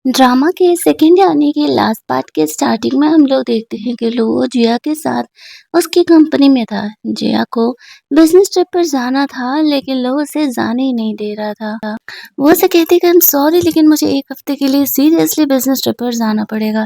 Drama के second यानी कि लास्ट पार्ट के स्टार्टिंग में हम लोग देखते हैं कि लो जिया के साथ उसकी कंपनी में था। जिया को बिजनेस ट्रिप पर जाना था लेकिन लो उसे जाने ही नहीं दे रहा था। वो उसे कहती कि आई एम सॉरी लेकिन मुझे 1 हफ्ते के लिए सीरियसली बिजनेस ट्रिप पर जाना पड़ेगा।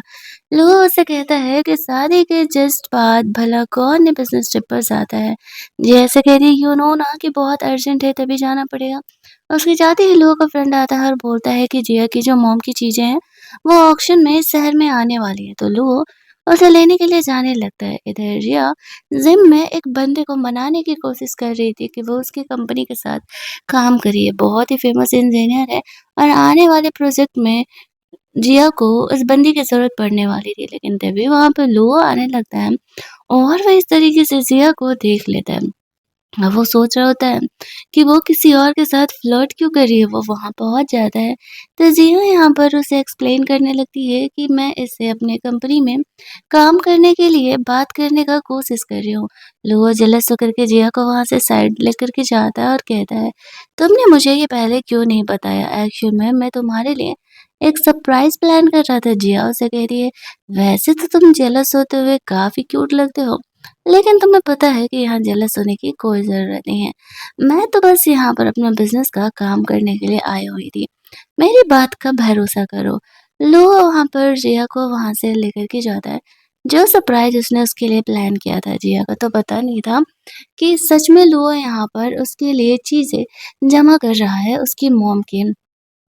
लो उसे कहता है कि शादी के जस्ट बाद भला कौन बिजनेस ट्रिप पर जाता है। जिया ऐसे कह रही यू नो ना कि बहुत अर्जेंट है तभी जाना पड़ेगा। उसके जाते ही लुओ का फ्रेंड आता है और बोलता है कि जिया की जो मॉम की चीजें हैं वो ऑक्शन में इस शहर में आने वाली है, तो लुओ उसे लेने के लिए जाने लगता है। इधर जिया जिम में एक बंदे को मनाने की कोशिश कर रही थी कि वो उसकी कंपनी के साथ काम करिए, बहुत ही फेमस इंजीनियर है और आने वाले प्रोजेक्ट में जिया को उस बंदी की जरूरत पड़ने वाली थी। लेकिन तभी वहां पर लुओ आने लगता है और वह इस तरीके से जिया को देख लेता है। अब वो सोच रहा होता है कि वो किसी और के साथ फ्लर्ट क्यों कर रही है, वो वहाँ पहुँच जाता है। तो जिया यहाँ पर उसे एक्सप्लेन करने लगती है कि मैं इससे अपने कंपनी में काम करने के लिए बात करने का कोशिश कर रही हूँ। लुओ जेलस होकर के जिया को वहाँ से साइड लेकर के जाता है और कहता है, तुमने मुझे ये पहले क्यों नहीं बताया? एक्चुअल में मैं तुम्हारे लिए एक सरप्राइज़ प्लान कर रहा था। जिया उसे कह रही है, वैसे तो तुम जेलस होते हुए काफ़ी क्यूट लगते हो। लेकिन तुम्हें पता है कि यहाँ जेलस होने की कोई ज़रूरत नहीं है। मैं तो बस यहाँ पर अपने बिज़नेस का काम करने के लिए आई हुई थी। मेरी बात का भरोसा करो। लो वहाँ पर जिया को वहाँ से लेकर के जाता है। जो सरप्राइज़ उसने उसके लिए प्लान किया था, जिया को तो पता नहीं था कि सच में लो यहाँ पर उसके लिए चीज़ें जमा कर रहा है उसकी मॉम की।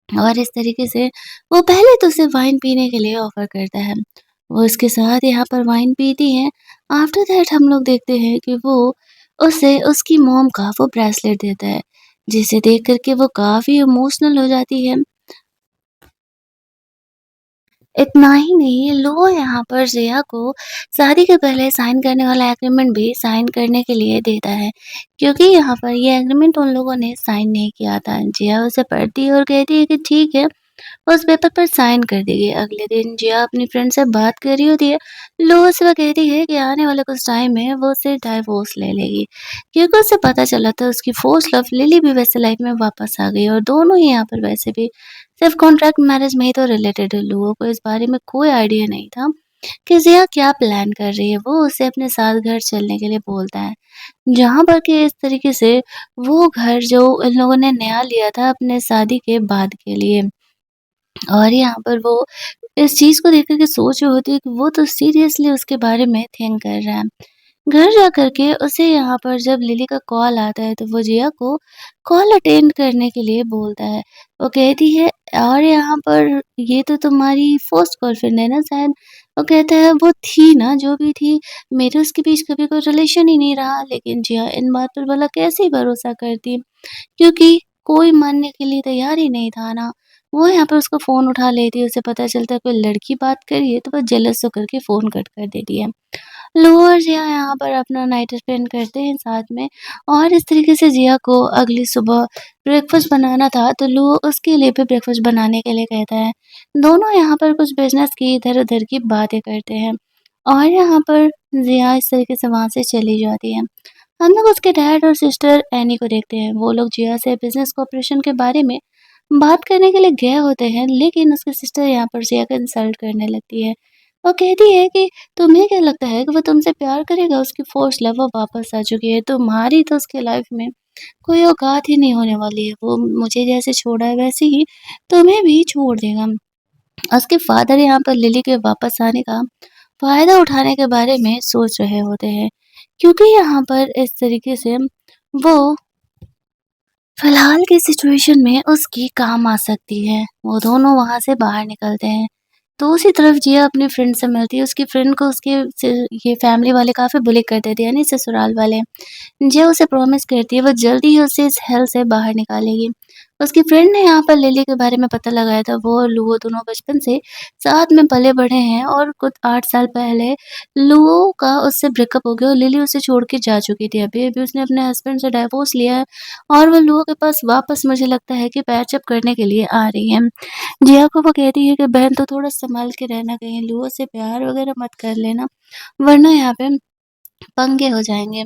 और इस तरीके से वो पहले तो उसे वाइन पीने के लिए ऑफ़र करता है। वो उसके साथ यहाँ पर वाइन पीती है। आफ्टर दैट हम लोग देखते हैं कि वो उसे उसकी मॉम का वो ब्रेसलेट देता है, जिसे देख कर के वो काफ़ी इमोशनल हो जाती है। इतना ही नहीं, लो यहाँ पर जिया को शादी के पहले साइन करने वाला एग्रीमेंट भी साइन करने के लिए देता है, क्योंकि यहाँ पर ये एग्रीमेंट उन लोगों ने साइन नहीं किया था। जिया उसे पढ़ती है और कहती है कि ठीक है, उस पेपर पर साइन कर देगी। अगले दिन जिया अपनी फ्रेंड से बात कर रही होती है। लो से वो कहती है कि आने वाले कुछ टाइम में वो उससे डाइवोर्स ले लेगी, क्योंकि उसे पता चला था उसकी फर्स्ट लव लिली भी वैसे लाइफ में वापस आ गई और दोनों ही यहाँ पर वैसे भी सिर्फ कॉन्ट्रैक्ट मैरिज में ही तो रिलेटेड है। लोगों को इस बारे में कोई आइडिया नहीं था कि जिया क्या प्लान कर रही है। वो उसे अपने साथ घर चलने के लिए बोलता है, जहाँ पर कि इस तरीके से वो घर जो इन लोगों ने नया लिया था अपने शादी के बाद के लिए। और यहाँ पर वो इस चीज़ को देख कर के सोच रही होती है कि वो तो सीरियसली उसके बारे में थिंक कर रहा है। घर जा कर के उसे यहाँ पर जब लिली का कॉल आता है तो वो जिया को कॉल अटेंड करने के लिए बोलता है। वो कहती है, और यहाँ पर ये तो तुम्हारी फर्स्ट गर्लफ्रेंड है ना शायद? वो कहता है वो थी ना, जो भी थी, मेरे उसके बीच कभी कोई रिलेशन ही नहीं रहा। लेकिन जिया इन बात पर भला कैसे भरोसा करती? क्योंकि कोई मानने के लिए तैयार ही नहीं था ना। वो यहाँ पर उसका फ़ोन उठा लेती है, उसे पता चलता है कोई लड़की बात कर रही है, तो वो जेलस होकर के फ़ोन कट कर देती है। लो और जिया यहाँ पर अपना नाइट स्पेंड करते हैं साथ में और इस तरीके से जिया को अगली सुबह ब्रेकफ़ास्ट बनाना था, तो लो उसके लिए भी ब्रेकफ़ास्ट बनाने के लिए कहता है। दोनों यहाँ पर कुछ बिज़नेस की इधर-उधर की बातें करते हैं और यहाँ पर जिया इस तरीके से वहाँ से चली जाती है। हम लोग उसके डैड और सिस्टर एनी को देखते हैं। वो लोग जिया से बिज़नेस कोऑपरेशन के बारे में बात करने के लिए गए होते हैं, लेकिन उसकी सिस्टर यहाँ पर जिया को इंसल्ट करने लगती है। वो कहती है कि तुम्हें क्या लगता है कि वो तुमसे प्यार करेगा? उसकी फर्स्ट लव वो वापस आ चुकी है, तुम्हारी तो उसकी लाइफ में कोई औकात ही नहीं होने वाली है। वो मुझे जैसे छोड़ा है वैसे ही तुम्हें भी छोड़ देगा। उसके फादर यहाँ पर लिली के वापस आने का फ़ायदा उठाने के बारे में सोच रहे होते हैं, क्योंकि यहाँ पर इस तरीके से वो फिलहाल की सिचुएशन में उसकी काम आ सकती है। वो दोनों वहाँ से बाहर निकलते हैं। दूसरी तरफ जिया अपनी फ्रेंड से मिलती है। उसकी फ्रेंड को उसके ये फैमिली वाले काफ़ी बुली करते थे, यानी ससुराल वाले। जो उसे प्रॉमिस करती है वो जल्दी ही उसे इस हेल से बाहर निकालेगी। उसकी फ्रेंड ने यहाँ पर लिली के बारे में पता लगाया था। वो और लुओ दोनों बचपन से साथ में पले-बढ़े हैं और कुछ 8 साल पहले लुओ का उससे ब्रेकअप हो गया और लिली उसे छोड़ के जा चुकी थी। अभी-अभी उसने अपने हस्बैंड से डिवोर्स लिया है और वो लुओ के पास वापस मुझे लगता है कि पैचअप करने के लिए आ रही है। जिया को वो कहती है कि बहन तो थोड़ा सँभल के रहना, कहीं लुओ से प्यार वग़ैरह मत कर लेना, वरना यहाँ पे पंगे हो जाएँगे।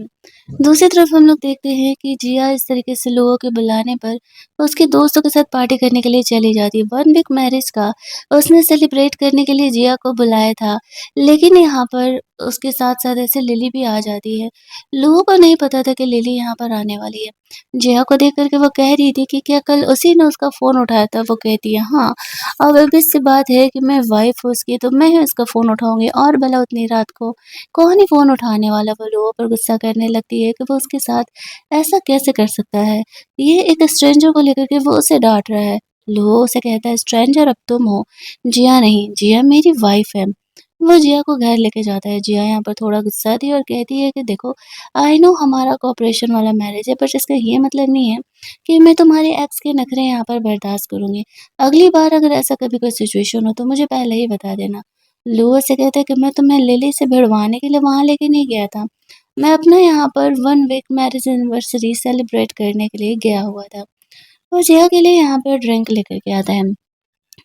दूसरी तरफ हम लोग देखते हैं कि जिया इस तरीके से लोगों के बुलाने पर उसके दोस्तों के साथ पार्टी करने के लिए चली जाती है। 1 वीक मैरिज का उसने सेलिब्रेट करने के लिए जिया को बुलाया था, लेकिन यहाँ पर उसके साथ-साथ ऐसे लिली भी आ जाती है। लोगों को नहीं पता था कि लिली यहाँ पर आने वाली है। जिया को देख कर के वो कह रही थी कि क्या कल उसी ने उसका फ़ोन उठाया था? वो कहती है हाँ, अब ऑब्वियस सी बात है कि मैं वाइफ़ हूँ उसकी तो मैं ही उसका फ़ोन उठाऊँगी और भला उतनी रात को कौन ही फ़ोन उठाने वाला। वो लोगों पर गुस्सा करने लगती है कि वो उसके साथ ऐसा कैसे कर सकता है? ये एक स्ट्रेंजर को लेकर के वो उसे डाँट रहा है। लोगों उसे कहता है स्ट्रेंजर अब तुम हो, जिया नहीं, जिया मेरी वाइफ़ है। वो जिया को घर लेके जाता है। जिया यहाँ पर थोड़ा गुस्सा थी और कहती है कि देखो आई नो हमारा कोऑपरेशन वाला मैरिज है पर इसका ये मतलब नहीं है कि मैं तुम्हारे एक्स के नखरे यहाँ पर बर्दाश्त करूँगी। अगली बार अगर ऐसा कभी कोई सिचुएशन हो तो मुझे पहले ही बता देना। लोगों से कहते हैं कि मैं तुम्हें लिली से भिड़वाने के लिए वहाँ लेके नहीं गया था। मैं अपना यहाँ पर 1 वीक मैरिज एनिवर्सरी सेलिब्रेट करने के लिए गया हुआ था। और जिया के लिए यहाँ पर ड्रिंक लेकर के आता है।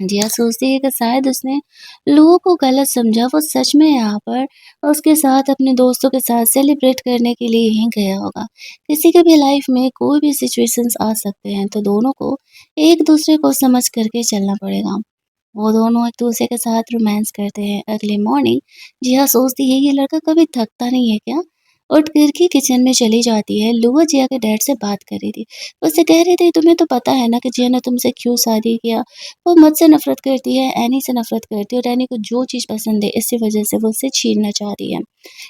जिया सोचती है कि शायद उसने लोगों को गलत समझा, वो सच में यहाँ पर उसके साथ अपने दोस्तों के साथ सेलिब्रेट करने के लिए ही गया होगा। किसी के भी लाइफ में कोई भी सिचुएशंस आ सकते हैं, तो दोनों को एक-दूसरे को समझ कर के चलना पड़ेगा। वो दोनों एक-दूसरे के साथ रोमांस करते हैं। अगली मॉर्निंग जिया सोचती है ये लड़का कभी थकता नहीं है क्या? उठ कर के किचन में चली जाती है। लुआ जिया के डैड से बात कर रही थी। उससे कह रही थी तुम्हें तो पता है ना कि जिया ने तुमसे क्यों शादी किया? वो मुझसे नफ़रत करती है, एनी से नफ़रत करती है और एनी को जो चीज़ पसंद है इसी वज़ह से वो उससे छीनना चाह रही है।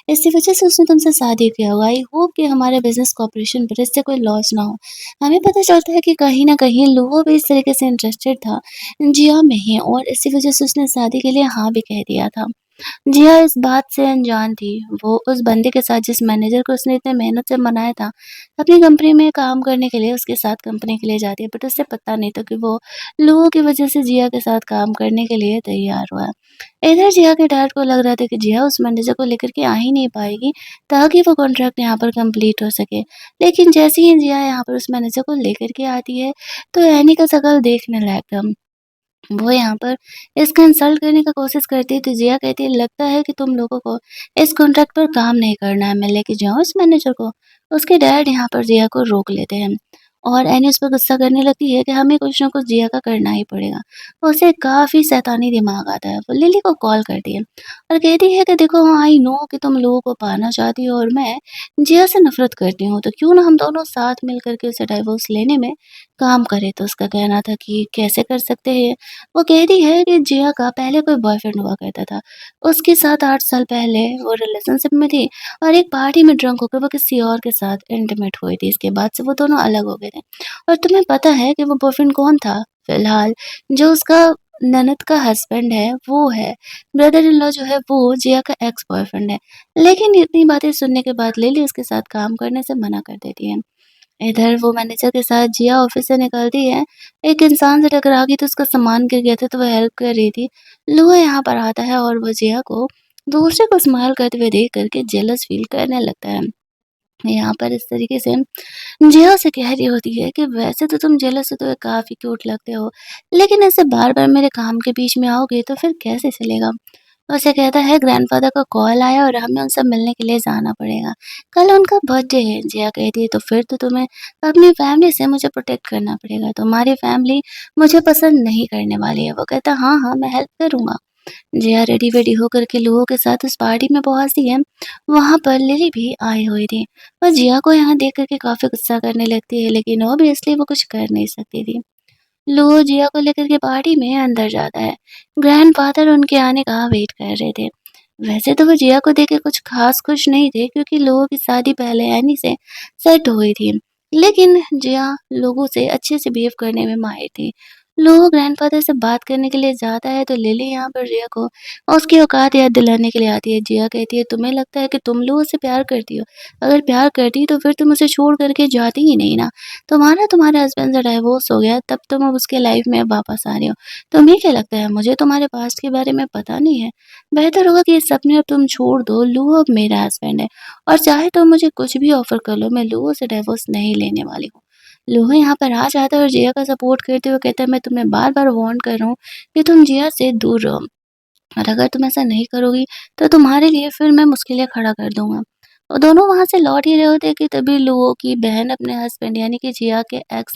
इसी वज़ह से उसने तुमसे शादी किया होगा। आई होप कि हमारे बिज़नेस कोऑपरेशन पर इससे कोई लॉस ना हो। हमें पता चलता है कि कहीं न कहीं लुआ भी इस तरीके से इंटरेस्टेड था जिया में ही और इसी वज़ह से उसने शादी के लिए हाँ भी कह दिया था। जिया इस बात से अनजान थी। वो उस बंदे के साथ जिस मैनेजर को उसने इतने मेहनत से मनाया था, अपनी कंपनी में काम करने के लिए उसके साथ कंपनी के लिए जाती है। बट उसे पता नहीं था कि वो लोगों की वज़ह से जिया के साथ काम करने के लिए तैयार हुआ। इधर जिया के डैड को लग रहा था कि जिया उस मैनेजर को लेकर के आ ही नहीं पाएगी, ताकि वो कॉन्ट्रैक्ट यहाँ पर कंप्लीट हो सके। लेकिन जैसे ही जिया यहाँ पर उस मैनेजर को लेकर के आती है, तो एनी का शक्ल देखने लायक था। वो यहाँ पर इसका इंसल्ट करने का कोशिश करती है तो जिया कहती है लगता है कि तुम लोगों को इस कॉन्ट्रैक्ट पर काम नहीं करना है, मैं लेके जाऊँ इस मैनेजर को? उसके डैड यहाँ पर जिया को रोक लेते हैं और एनी उस पर गुस्सा करने लगती है कि हमें कुछ ना कुछ जिया का करना ही पड़ेगा। उसे काफ़ी शैतानी दिमाग आता है। वो लिली को कॉल करती है और कहती है कि देखो आई नो कि तुम लोगों को पाना चाहती हो और मैं जिया से नफ़रत करती हूँ, तो क्यों ना हम दोनों साथ मिल कर के उसे डाइवोर्स लेने में काम करें। तो उसका कहना था कि कैसे कर सकते हैं? वो कहती है कि जिया का पहले कोई बॉयफ्रेंड हुआ करता था। उसके साथ 8 साल पहले वो रिलेशनशिप में थी और एक पार्टी में ड्रंक होकर वो किसी और के साथ इंटीमेट हुई थी। इसके बाद से वो दोनों अलग हो गए थे। और तुम्हें पता है कि वो बॉयफ्रेंड कौन था? फिलहाल जो उसका ननद का हस्बैंड है, वो है। ब्रदर इन लॉ जो है वो जिया का एक्स बॉयफ्रेंड है। लेकिन इतनी बातें सुनने के बाद लिली उसके साथ काम करने से मना कर देती है। इधर वो मैनेजर के साथ जिया ऑफिस से निकलती है, एक इंसान से टकरा गई तो उसका सामान गिर गया था तो वो हेल्प कर रही थी। लुआ यहाँ पर आता है और वो जिया को दूसरे को स्माइल करते हुए देख कर के जेलस फील करने लगता है। यहाँ पर इस तरीके से जिया उसे कह रही होती है कि वैसे तो तुम जेलस हो तो काफ़ी क्यूट लगते हो, लेकिन ऐसे बार-बार मेरे काम के बीच में आओगे तो फिर कैसे चलेगा? उसे कहता है ग्रैंडफ़ादर का कॉल आया और हमें उनसे मिलने के लिए जाना पड़ेगा। कल उनका बर्थडे है। जिया कहती है तो फिर तो तुम्हें अपनी फैमिली से मुझे प्रोटेक्ट करना पड़ेगा। तुम्हारी फैमिली मुझे पसंद नहीं करने वाली है। वो कहता है हाँ, हाँ, मैं हेल्प करूँगा। जिया रेडी-वेडी होकर के लोगों के साथ उस पार्टी में पहुँचती है। वहाँ पर लिली भी आई हुई थी। वो जिया को यहाँ देख कर के काफ़ी गुस्सा करने लगती है लेकिन ऑब्वियसली वो कुछ कर नहीं सकती थी। लूहो जिया को लेकर के पार्टी में अंदर जाता है। ग्रैंडफ़ादर उनके आने का वेट कर रहे थे। वैसे तो वो जिया को देख के कुछ ख़ास खुश नहीं थे क्योंकि लोगों की शादी पहले एनी से सेट हुई थी। लेकिन जिया लोगों से अच्छे से बिहेव करने में माहिर थी। लूहो ग्रैंडफ़ादर से बात करने के लिए जाता है तो लिली यहाँ पर जिया को उसकी औकात याद दिलाने के लिए आती है। जिया कहती है तुम्हें लगता है कि तुम लोगों से प्यार करती हो? अगर प्यार करती तो फिर तुम उसे छोड़ कर के जाती ही नहीं ना। तुम्हारे हस्बैंड से डाइवोर्स हो गया तब तुम अब उसके लाइफ में वापस आ रहे हो। तुम्हें क्या लगता है मुझे तुम्हारे पास्ट के बारे में पता नहीं है? बेहतर होगा कि ये सपने अब तुम छोड़ दो, लूहो अब मेरा हस्बैंड है और चाहे तो मुझे कुछ भी ऑफ़र कर लो, मैं लूहो से डिवोर्स नहीं लेने वाली हूँ। लूहो यहाँ पर आ जाता है और जिया का सपोर्ट करते हुए कहता है मैं तुम्हें बार-बार वार्न कर रहा हूँ कि तुम जिया से दूर रहो और अगर तुम ऐसा नहीं करोगी तो तुम्हारे लिए फिर मैं मुश्किलें खड़ा कर दूँगा। और दोनों वहाँ से लौट ही रहे होते हैं कि तभी लुओ की बहन अपने हस्बैंड यानी कि जिया के एक्स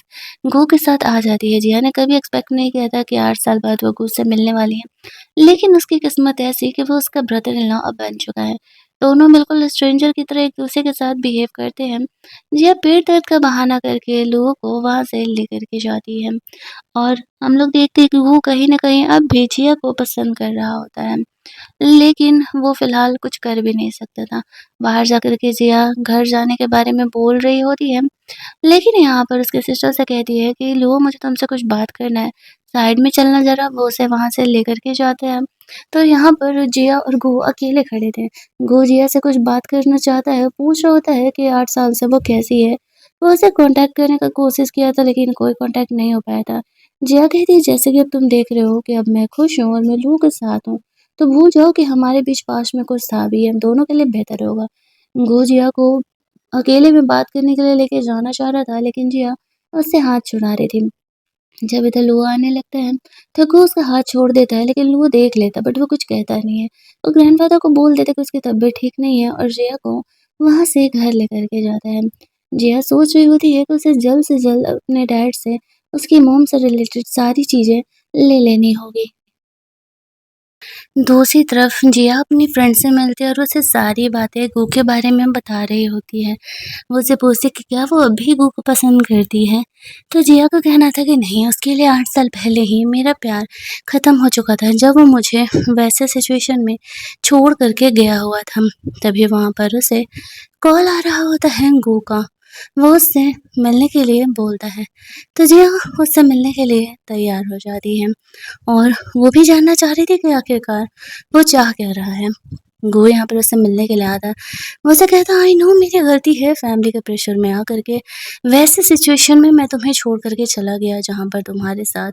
गो के साथ आ जाती है। जिया ने कभी एक्सपेक्ट नहीं किया था कि 8 साल बाद वो गो से मिलने वाली है। लेकिन उसकी किस्मत ऐसी कि वो उसका ब्रदर इन लॉ अब बन चुका है। दोनों बिल्कुल स्ट्रेंजर की तरह एक-दूसरे के साथ बिहेव करते हैं। जिया पेट दर्द का बहाना करके लुओ को वहाँ से लेकर के जाती है और हम लोग देखते हैं कि वो कहीं न कहीं अब भी जिया को पसंद कर रहा होता है। लेकिन वो फ़िलहाल कुछ कर भी नहीं सकता था। बाहर जाकर के जिया घर जाने के बारे में बोल रही होती है, लेकिन यहाँ पर उसके सिस्टर से कहती है कि लो मुझे तुमसे कुछ बात करना है, साइड में चलना ज़रा। वो उसे वहाँ से लेकर के जाते हैं। तो यहाँ पर जिया और गो अकेले खड़े थे। गो जिया से कुछ बात करना चाहता है, पूछ रहा होता है कि 8 साल से वो कैसी है। वो उसे कॉन्टैक्ट करने का कोशिश किया था लेकिन कोई कॉन्टैक्ट नहीं हो पाया था। जिया कहती है जैसे कि अब तुम देख रहे हो कि अब मैं खुश हूँ और मैं लू के साथ हूँ, तो भूल जाओ कि हमारे बीच पास्ट में कुछ था भी, हम दोनों के लिए बेहतर होगा। गो जिया को अकेले में बात करने के लिए लेके जाना चाह रहा था लेकिन जिया उससे हाथ छुड़ा रही थी। जब इधर लुआ आने लगता है तो गो उसका हाथ छोड़ देता है लेकिन लुआ देख लेता है बट वो कुछ कहता नहीं है। वो ग्रैंडफ़ादर को बोल देता है कि उसकी तबीयत ठीक नहीं है और जिया को वहाँ से घर लेकर के जाता है। जिया सोच रही होती है कि उसे जल्द से जल्द अपने डैड से, उसकी मॉम से रिलेटेड सारी चीज़ें ले लेनी होगी। दूसरी तरफ जिया अपनी फ्रेंड से मिलती है और उसे सारी बातें गू के बारे में बता रही होती है। वो उससे पूछती है कि क्या वो अभी गू को पसंद करती है? तो जिया का कहना था कि नहीं, उसके लिए 8 साल पहले ही मेरा प्यार ख़त्म हो चुका था, जब वो मुझे वैसे सिचुएशन में छोड़ कर के गया हुआ था। तभी वहाँ पर उसे कॉल आ रहा होता है गू का। वो उससे मिलने के लिए बोलता है, तो जिया उससे मिलने के लिए तैयार हो जाती है। और वो भी जानना चाह रही थी कि आखिरकार वो चाह क्या रहा है। गो यहाँ पर उससे मिलने के लिए आता है। वो उसे कहता आई नो मेरी गलती है, फैमिली के प्रेशर में आकर के वैसे सिचुएशन में मैं तुम्हें छोड़ कर के चला गया जहाँ पर तुम्हारे साथ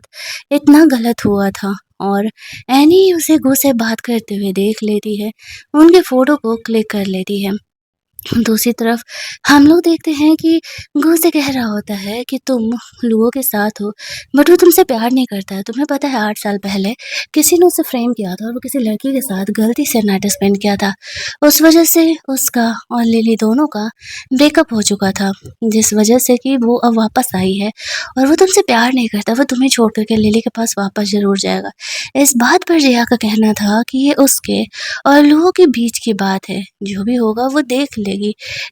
इतना गलत हुआ था। और एनी उसे गो से बात करते हुए देख लेती है, उनके फ़ोटो को क्लिक कर लेती है। दूसरी तरफ हम लोग देखते हैं कि गो से कह रहा होता है कि तुम लुओ के साथ हो, बट वो तुमसे प्यार नहीं करता है। तुम्हें पता है 8 साल पहले किसी ने उसे फ्रेम किया था और वो किसी लड़की के साथ गलती से नाइट स्पेंड किया था। उस वजह से उसका और लिली दोनों का ब्रेकअप हो चुका था, जिस वजह से कि वो अब वापस आई है और वो तुमसे प्यार नहीं करता। वो तुम्हें छोड़ कर के लिली के पास वापस ज़रूर जाएगा। इस बात पर जिया का कहना था कि ये उसके और लूहो के बीच की बात है, जो भी होगा वो देख लेगी।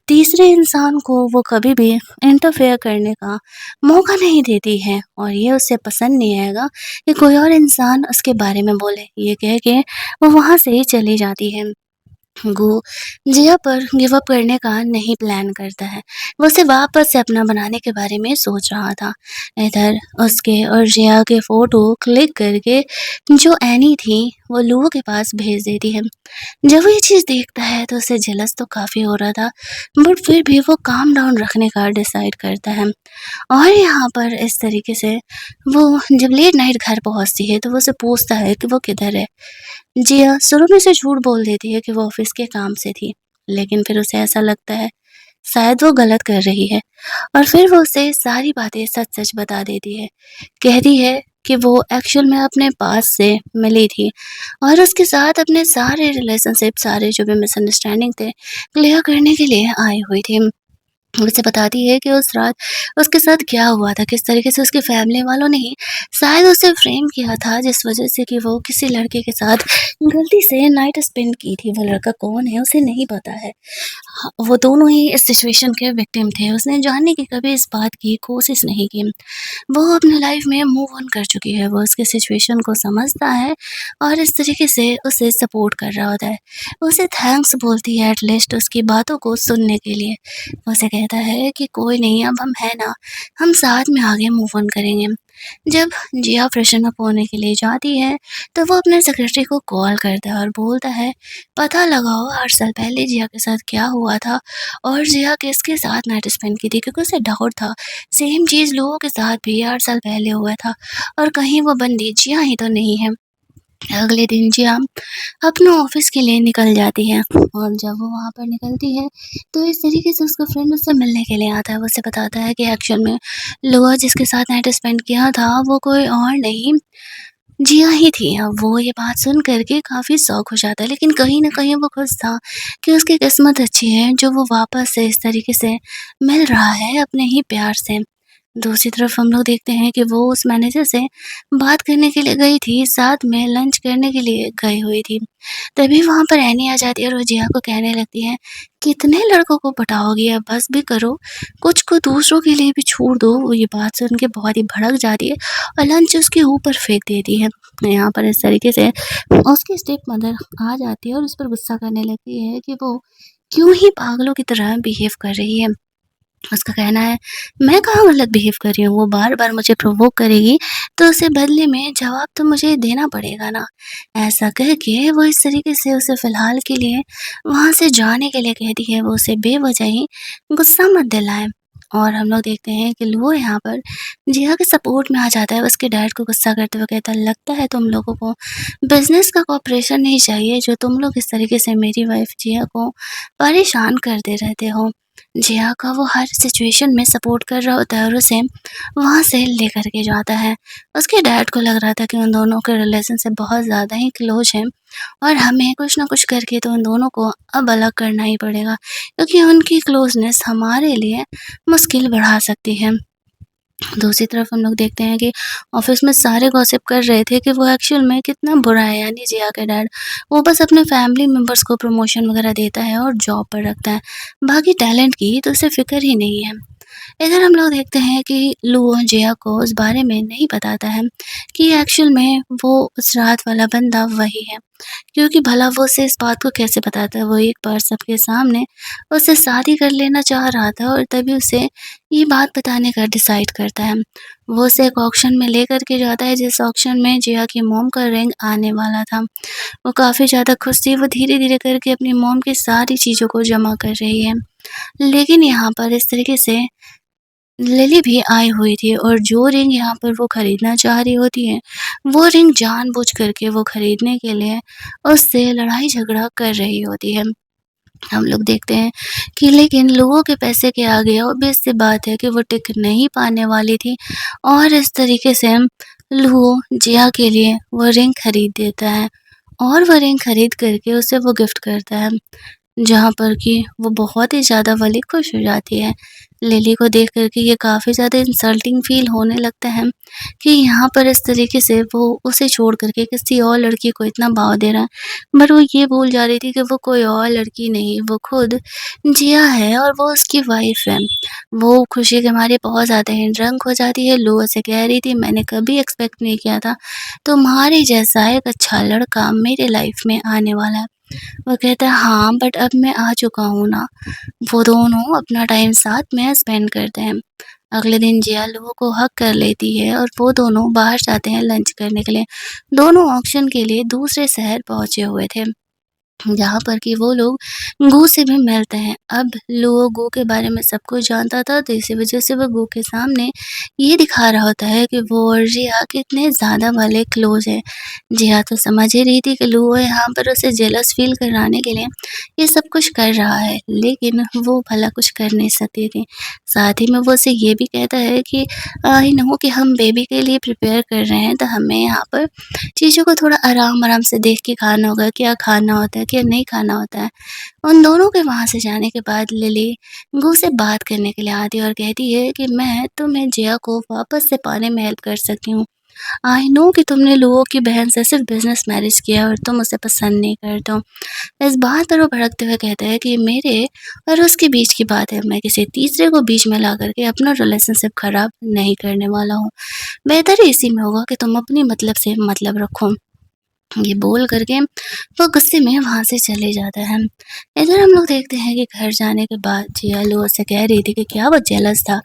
तीसरे इंसान को वो कभी भी इंटरफेयर करने का मौका नहीं देती है और ये उसे पसंद नहीं आएगा कि कोई और इंसान उसके बारे में बोले। ये कह के वो वहाँ से ही चली जाती है। गो जिया पर गिव अप करने का नहीं प्लान करता है। वो उसे वापस से अपना बनाने के बारे में सोच रहा था। इधर उसके और जिया के फ़ोटो क्लिक करके जो एनी थी, वो लूहो के पास भेज देती है। जब वो ये चीज़ देखता है तो उसे जेलस तो काफ़ी हो रहा था, बट फिर भी वो काम डाउन रखने का डिसाइड करता है। और यहाँ पर इस तरीके से वो जब लेट नाइट घर पहुँचती है तो वो उसे पूछता है कि वो किधर है। जिया शुरू में से झूठ बोल देती है कि वो ऑफिस के काम से थी, लेकिन फिर उसे ऐसा लगता है शायद वो गलत कर रही है और फिर वो उसे सारी बातें सच-सच बता देती है। कहती है कि वो एक्चुअल में अपने पास से मिली थी और उसके साथ अपने सारे रिलेशनशिप, सारे जो भी मिसअंडरस्टैंडिंग थे, क्लियर करने के लिए आई हुई थी। उसे बताती है कि उस रात उसके साथ क्या हुआ था, किस तरीके से उसकी फैमिली वालों ने ही शायद उसे फ्रेम किया था, जिस वजह से कि वो किसी लड़के के साथ गलती से नाइट स्पेंड की थी। वो लड़का कौन है उसे नहीं पता है। हाँ, वो दोनों ही इस सिचुएशन के विक्टिम थे। उसने जानने की कभी इस बात की कोशिश नहीं की। वो अपनी लाइफ में मूव ऑन कर चुकी है। वो उसके सिचुएशन को समझता है और इस तरीके से उसे सपोर्ट कर रहा होता है। वो उसे थैंक्स बोलती है एटलीस्ट उसकी बातों को सुनने के लिए। वो उसे कहता है कि कोई नहीं, अब हम हैं ना, हम साथ में आगे मूव ऑन करेंगे। जब जिया फ्रेशन अप होने के लिए जाती है, तो वो अपने सेक्रेटरी को कॉल करता है और बोलता है, पता लगाओ 8 साल पहले जिया के साथ क्या हुआ था और जिया किसके साथ नाइट स्पेंड की थी, क्योंकि उसे डाउट था, सेम चीज़ लोगों के साथ भी 8 साल पहले हुआ था और कहीं वो बंदी जिया ही तो नहीं है। अगले दिन जिया अपने ऑफिस के लिए निकल जाती है और जब वो वहाँ पर निकलती है, तो इस तरीके से उसका फ्रेंड उससे मिलने के लिए आता है। वो उसे बताता है कि एक्चुअल में लोअर जिसके साथ नाइट स्पेंड किया था, वो कोई और नहीं, जिया ही थी। अब वो ये बात सुन कर के काफ़ी शॉक हो जाता है, लेकिन कहीं न कहीं वो खुश था कि उसकी किस्मत अच्छी है, जो वो वापस से इस तरीके से मिल रहा है अपने ही प्यार से। दूसरी तरफ हम लोग देखते हैं कि वो उस मैनेजर से बात करने के लिए गई थी, साथ में लंच करने के लिए गई हुई थी। तभी वहाँ पर एनी आ जाती है और वो जिया को कहने लगती है, "कितने लड़कों को पटाओगी, अब बस भी करो, कुछ को दूसरों के लिए भी छोड़ दो।" वो ये बात सुन के बहुत ही भड़क जाती है और लंच उसके ऊपर फेंक देती है। यहाँ पर इस तरीके से उसकी स्टेप मदर आ जाती है और उस पर गुस्सा करने लगती है कि वो क्यों ही पागलों की तरह बिहेव कर रही है। उसका कहना है, मैं कहाँ गलत बिहेव कर रही हूँ, वो बार-बार मुझे प्रोवोक करेगी, तो उसे बदले में जवाब तो मुझे देना पड़ेगा ना। ऐसा कह के वो इस तरीके से उसे फ़िलहाल के लिए वहाँ से जाने के लिए कहती है, वो उसे बेवजह ही गुस्सा मत दिलाएँ। और हम लोग देखते हैं कि वो यहाँ पर जिया के सपोर्ट में आ जाता है, उसके डैड को गुस्सा करते हुए कहता है, लगता है तुम लोगों को बिज़नेस का कोऑपरेशन नहीं चाहिए, जो तुम लोग इस तरीके से मेरी वाइफ़ जिया को परेशान करते रहते हो। जिया का वो हर सिचुएशन में सपोर्ट कर रहा होता है और उसे वहाँ से लेकर के जाता है। उसके डैड को लग रहा था कि उन दोनों के रिलेशनशिप बहुत ज़्यादा ही क्लोज़ है और हमें कुछ ना कुछ करके तो उन दोनों को अब अलग करना ही पड़ेगा, क्योंकि उनकी क्लोज़नेस हमारे लिए मुश्किल बढ़ा सकती है। दूसरी तरफ हम लोग देखते हैं कि ऑफिस में सारे गॉसिप कर रहे थे कि वो एक्चुअल में कितना बुरा है, यानी जिया का डैड। वो बस अपने फैमिली मेंबर्स को प्रमोशन वगैरह देता है और जॉब पर रखता है। बाकी टैलेंट की तो उसे फ़िक्र ही नहीं है। इधर हम लोग देखते हैं कि लुओ जिया को उस बारे में नहीं बताता है कि एक्चुअल में वो उस रात वाला बंदा वही है। क्योंकि भला वो उसे इस बात को कैसे बताता है? वो एक बार सबके सामने उससे शादी कर लेना चाह रहा था और तभी उसे ये बात बताने का डिसाइड करता है। वो उसे एक ऑक्शन में लेकर के जाता है, जिस ऑक्शन में जिया की मॉम का रिंग आने वाला था। वो काफ़ी ज़्यादा खुश थी, वो धीरे-धीरे करके अपनी मॉम की सारी चीज़ों को जमा कर रही है। लेकिन यहाँ पर इस तरीके से लिली भी आई हुई थी और जो रिंग यहाँ पर वो खरीदना चाह रही होती है, वो रिंग जानबूझ कर के वो खरीदने के लिए उससे लड़ाई झगड़ा कर रही होती है। हम लोग देखते हैं कि लेकिन लोगों के पैसे के आगे ऑब्वियस सी बात है कि वो टिक नहीं पाने वाली थी और इस तरीके से लूहो जिया के लिए वो रिंग खरीद देता है और वो रिंग खरीद करके उसे वो गिफ्ट करता है। जहाँ पर कि वो बहुत ही ज़्यादा वाली खुश हो जाती है। लिली को देख कर के ये काफ़ी ज़्यादा इंसल्टिंग फ़ील होने लगता है कि यहाँ पर इस तरीके से वो उसे छोड़ कर के किसी और लड़की को इतना भाव दे रहा है। बट वो ये भूल जा रही थी कि वो कोई और लड़की नहीं, वो खुद जिया है और वो उसकी वाइफ़ है। वो खुशी के मारे बहुत ज़्यादा ही ड्रंक हो जाती है। लुआ से कह रही थी, मैंने कभी एक्सपेक्ट नहीं किया था तुम्हारे जैसा एक अच्छा लड़का मेरे लाइफ़ में आने वाला है। वो कहता है, हाँ, बट अब मैं आ चुका हूँ ना। वो दोनों अपना टाइम साथ में स्पेंड करते हैं। अगले दिन जिया लुओ को हग कर लेती है और वो दोनों बाहर जाते हैं लंच करने के लिए। दोनों ऑक्शन के लिए दूसरे शहर पहुँचे हुए थे। जहाँ पर कि वो लोग गू से भी मिलते हैं। अब लुओ गू के बारे में सब कुछ जानता था, तो इसी वज़ह से वो गू के सामने ये दिखा रहा होता है कि वो और जिया कितने ज़्यादा वाले क्लोज़ हैं। जिया तो समझ ही रही थी कि लुओ यहाँ पर उसे जेलस फ़ील कराने के लिए ये सब कुछ कर रहा है, लेकिन वो भला कुछ कर नहीं सकती थी। साथ ही में वो उसे ये भी कहता है कि आई नो कि हम बेबी के लिए प्रिपेयर कर रहे हैं, तो हमें यहाँ पर चीज़ों को थोड़ा आराम-आराम से देख के खाना होगा, क्या खाना होता है, क्या नहीं खाना होता है। उन दोनों के वहाँ से जाने के बाद लिली गू से बात करने के लिए आती है और कहती है कि मैं तुम्हें जिया को वापस से पाने में हेल्प कर सकती हूँ। आई नो कि तुमने लोगों की बहन से सिर्फ़ बिज़नेस मैरिज किया और तुम उसे पसंद नहीं करते हो। इस बात पर वो भड़कते हुए कहता है कि मेरे और उसके बीच की बात है, मैं किसी तीसरे को बीच में ला कर के अपना रिलेशनशिप ख़राब नहीं करने वाला हूँ। बेहतर इसी में होगा कि तुम अपनी मतलब से मतलब रखो। ये बोल कर के वो गुस्से में वहाँ से चले जाता है। इधर हम लोग देखते हैं कि घर जाने के बाद जिया लुआ से कह रही थी कि क्या वो जेलस था,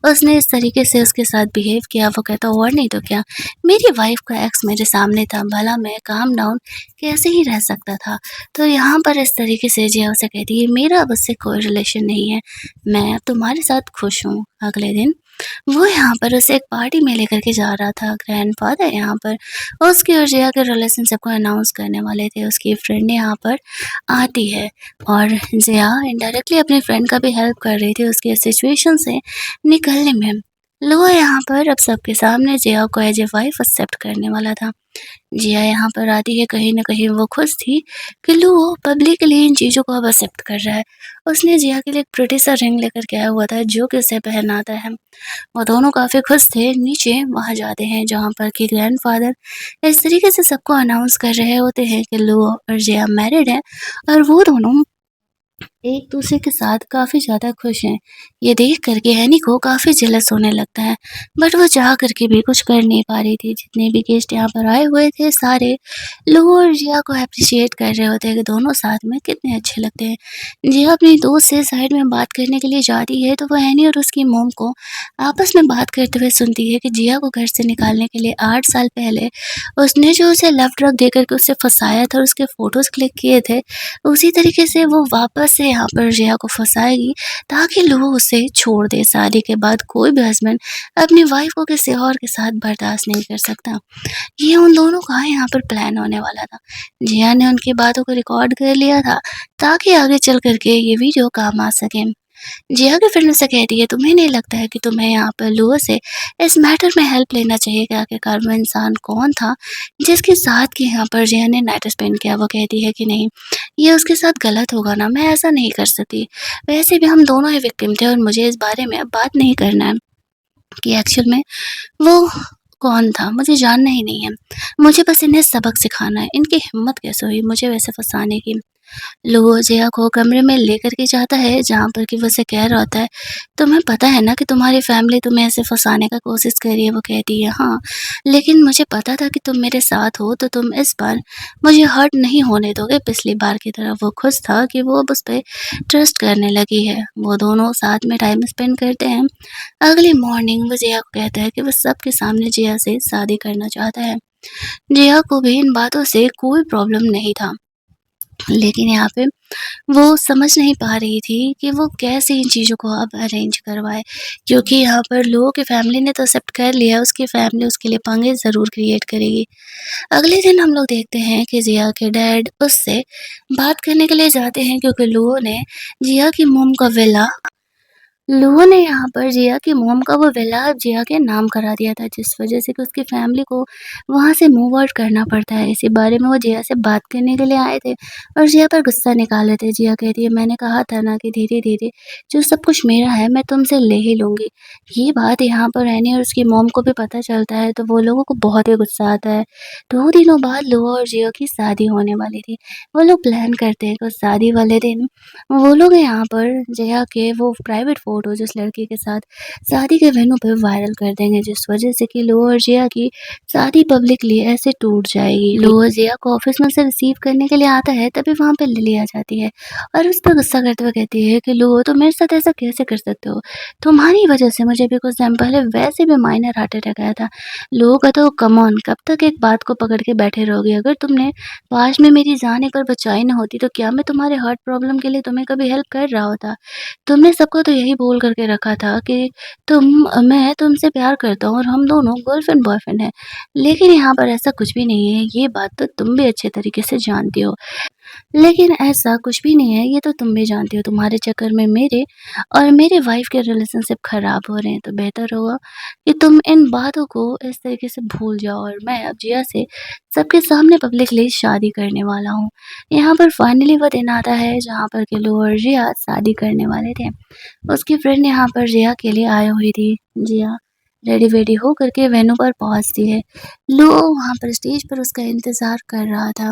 उसने इस तरीके से उसके साथ बिहेव किया। वो कहता और नहीं तो क्या, मेरी वाइफ़ का एक्स मेरे सामने था, भला मैं काम डाउन कैसे ही रह सकता था। तो यहाँ पर इस तरीके से जिया उसे कहती है मेरा अब उससे कोई रिलेशन नहीं है, मैं अब तुम्हारे साथ खुश हूँ। अगले दिन वो यहाँ पर उसे एक पार्टी में लेकर के जा रहा था। ग्रैंडफ़ादर यहाँ पर उसकी और जिया के रिलेशनशिप को अनाउंस करने वाले थे। उसकी फ्रेंड यहाँ पर आती है और जिया इनडायरेक्टली अपनी फ्रेंड का भी हेल्प कर रही थी उसकी सिचुएशन से निकलने में। लुआ यहाँ पर अब सबके सामने जिया को एज़ ए वाइफ़ एक्सेप्ट करने वाला था। जिया यहाँ पर आती है, कहीं न कहीं वो खुश थी कि लूओ पब्लिकली इन चीज़ों को अब एक्सेप्ट कर रहा है। उसने जिया के लिए एक प्रिटी सा रिंग लेकर के आया हुआ था जो कि उसे पहनाता है। वो दोनों काफ़ी खुश थे। नीचे वहाँ जाते हैं जहाँ पर कि ग्रैंडफ़ादर इस तरीके से सबको अनाउंस कर रहे होते हैं कि लूओ और जिया मैरिड हैं और वो दोनों एक-दूसरे के साथ काफ़ी ज़्यादा खुश हैं। ये देख कर के एनी को काफ़ी जेलस होने लगता है, बट वो चाह कर के भी कुछ कर नहीं पा रही थी। जितने भी गेस्ट यहाँ पर आए हुए थे सारे लू और जिया को एप्रिशिएट कर रहे होते हैं कि दोनों साथ में कितने अच्छे लगते हैं। जिया अपनी दोस्त से साइड में बात करने के लिए जाती है तो वो एनी और उसकी मॉम को आपस में बात करते हुए सुनती है कि जिया को घर से निकालने के लिए 8 साल पहले उसने जो उसे लव ड्रग देकर के उसे फँसाया था और उसके फ़ोटोज़ क्लिक किए थे, उसी तरीके से वो वापस से यहाँ पर जिया को फँसाएगी ताकि लूहो उसे छोड़ दे। शादी के बाद कोई भी हस्बैंड अपनी वाइफ को किसी और के साथ बर्दाश्त नहीं कर सकता। ये उन दोनों का यहाँ पर प्लान होने वाला था। जिया ने उनकी बातों को रिकॉर्ड कर लिया था ताकि आगे चल कर के ये वीडियो काम आ सके। जिया की फ्रेंड उसे कहती है, तुम्हें नहीं लगता है कि तुम्हें यहाँ पर लूहो से इस मैटर में हेल्प लेना चाहिए कि आखिरकार वो इंसान कौन था जिसके साथ कि यहाँ पर जिया ने नाइट स्पेंड किया। वो कहती है कि नहीं, ये उसके साथ गलत होगा ना, मैं ऐसा नहीं कर सकती। वैसे भी हम दोनों ही विक्टिम थे और मुझे इस बारे में अब बात नहीं करना है कि एक्चुअल में वो कौन था, मुझे जानना ही नहीं है। मुझे बस इन्हें सबक सिखाना है। इनकी हिम्मत कैसे हुई मुझे वैसे फँसाने की। लूहो जिया को कमरे में लेकर के जाता है जहाँ पर कि वो उसे कह रहा होता है, तुम्हें पता है ना कि तुम्हारी फैमिली तुम्हें ऐसे फँसाने का कोशिश कर रही है? वो कहती है, हाँ, लेकिन मुझे पता था कि तुम मेरे साथ हो तो तुम इस बार मुझे हर्ट नहीं होने दोगे पिछली बार की तरह। वो खुश था कि वो अब उस पे ट्रस्ट करने लगी है। वो दोनों साथ में टाइम स्पेंड करते हैं। अगली मॉर्निंग वो जिया को कहता है कि वो सबके सामने जिया से शादी करना चाहता है। जिया को भी इन बातों से कोई प्रॉब्लम नहीं था। लेकिन यहाँ पे वो समझ नहीं पा रही थी कि वो कैसे इन चीज़ों को अब अरेंज करवाए, क्योंकि यहाँ पर लोगों की फैमिली ने तो एक्सेप्ट कर लिया, उसकी फैमिली उसके लिए पंगे ज़रूर क्रिएट करेगी। अगले दिन हम लोग देखते हैं कि जिया के डैड उससे बात करने के लिए जाते हैं क्योंकि लोगों ने जिया की मॉम का विला लोगों ने यहाँ पर जिया की मॉम का वो विला जिया के नाम करा दिया था, जिस वजह से कि उसकी फैमिली को वहाँ से मूव आउट करना पड़ता है। इसी बारे में वो जिया से बात करने के लिए आए थे और जिया पर गुस्सा निकाल रहे थे। जिया कहती है, मैंने कहा था ना कि धीरे-धीरे जो सब कुछ मेरा है मैं तुमसे ले ही लूँगी। ये बात यहाँ पर एनी और उसकी मॉम को भी पता चलता है तो वो लोगों को बहुत ही गुस्सा आता है। 2 दिनों बाद लूआ और जिया की शादी होने वाली थी। वो लोग प्लान करते हैं कि शादी वाले दिन वो लोग यहाँ पर जया के वो प्राइवेट फ़ोटोज़ उस लड़के के साथ शादी के वेन्यू पे वायरल कर देंगे, जिस वज़ह से कि लो और जिया की शादी पब्लिकली ऐसे टूट जाएगी। लो और जिया को ऑफ़िस में उसे रिसीव करने के लिए आता है, तभी वहाँ पे लिली आ जाती है और उस पर गुस्सा करते हुए कहती है कि लो तुम मेरे साथ ऐसा कैसे कर सकते हो? तुम्हारी वज़ह से मुझे भी कुछ टाइम पहले वैसे भी माइनर हार्ट अटैक आया था। लो कहते हो कम ऑन कब तक एक बात को पकड़ के बैठे रहोगे? अगर तुमने पास में मेरी जान एक बार बचाई ना होती तो क्या मैं तुम्हारे हार्ट प्रॉब्लम के लिए तुम्हें कभी हेल्प कर रहा होता? तुमने सबको तो यही बोल कर के रखा था कि मैं तुमसे प्यार करता हूँ और हम दोनों गर्लफ्रेंड बॉयफ्रेंड हैं। लेकिन यहाँ पर ऐसा कुछ भी नहीं है, ये बात तो तुम भी अच्छे तरीके से जानती हो। लेकिन ऐसा कुछ भी नहीं है, ये तो तुम भी जानती हो, तुम्हारे चक्कर में मेरे और मेरे वाइफ़ के रिलेशनशिप ख़राब हो रहे हैं, तो बेहतर होगा कि तुम इन बातों को इस तरीके से भूल जाओ और मैं अब जिया से सबके सामने पब्लिकली शादी करने वाला हूँ। यहाँ पर फाइनली वो दिन आता है जहाँ पर कि लो और जिया शादी करने वाले थे। उसकी फ्रेंड यहाँ पर जिया के लिए आई हुई थी। जिया रेडी-वेडी हो करके वेन्यू पर पहुँचती है। लो वहाँ पर स्टेज पर उसका इंतज़ार कर रहा था।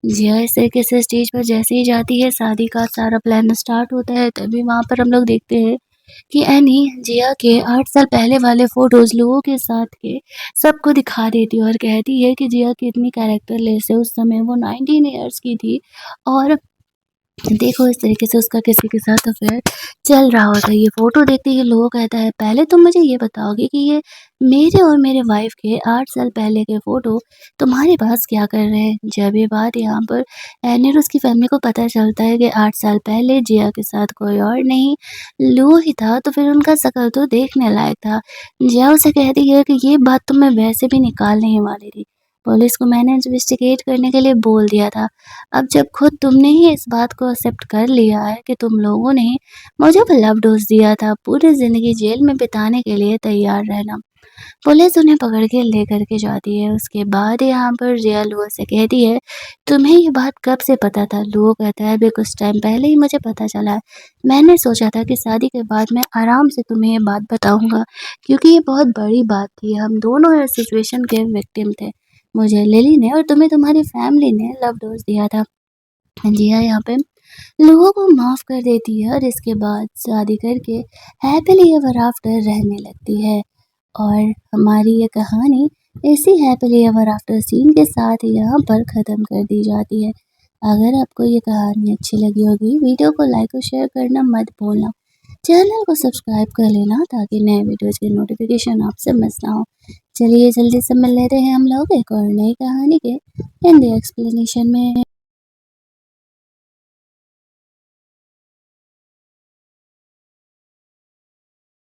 जिया इस तरीके से स्टेज पर जैसे ही जाती है, शादी का सारा प्लान स्टार्ट होता है, तभी वहाँ पर हम लोग देखते हैं कि एनी जिया के 8 साल पहले वाले फ़ोटोज़ लोगों के साथ के सबको दिखा देती है और कहती है कि जिया कितनी कैरेक्टरलेस है, उस समय वो 19 इयर्स की थी और देखो इस तरीके से उसका किसी के साथ अफ़ेयर चल रहा होता है। ये फ़ोटो देखते ही लोगो कहता है, पहले तुम मुझे ये बताओगे कि ये मेरे और मेरे वाइफ़ के 8 साल पहले के फ़ोटो तुम्हारे पास क्या कर रहे हैं? जब ये बात यहाँ पर एनी और उसकी फ़ैमिली को पता चलता है कि 8 साल पहले जिया के साथ कोई और नहीं, लू ही था, तो फिर उनका शक्ल तो देखने लायक था। जिया उसे कहती है कि ये बात तो मैं वैसे भी निकालने ही वाली थी। पुलिस को मैंने इन्वेस्टिगेट करने के लिए बोल दिया था। अब जब खुद तुमने ही इस बात को एक्सेप्ट कर लिया है कि तुम लोगों ने मुझे वो लव डोज़ दिया था, पूरी ज़िंदगी जेल में बिताने के लिए तैयार रहना। पुलिस उन्हें पकड़ के लेकर के जाती है। उसके बाद यहाँ पर जिया लुओ से कहती है, "तुम्हें ये बात कब से पता था?" लुओ कहता है, "अभी कुछ टाइम पहले ही मुझे पता चला है। मैंने सोचा था कि शादी के बाद मैं आराम से तुम्हें ये बात बताऊँगा, क्योंकि ये बहुत बड़ी बात थी। हम दोनों इस सिचुएशन के विक्टिम थे। मुझे लिली ने और तुम्हें तुम्हारी फैमिली ने लव डोज़ दिया था।" जिया यहाँ पे लोगों को माफ़ कर देती है और इसके बाद शादी करके हैप्पीली एवर आफ्टर रहने लगती है। और हमारी ये कहानी इसी हैप्पीली एवर आफ्टर सीन के साथ यहाँ पर ख़त्म कर दी जाती है। अगर आपको ये कहानी अच्छी लगी होगी, वीडियो को लाइक और शेयर करना मत भूलना। चैनल को सब्सक्राइब कर लेना ताकि नए वीडियोज़ की नोटिफ़िकेशन आपसे मिस ना हो। चलिए जल्दी से मिल लेते हैं हम लोग एक और नई कहानी के हिंदी एक्सप्लेनेशन में।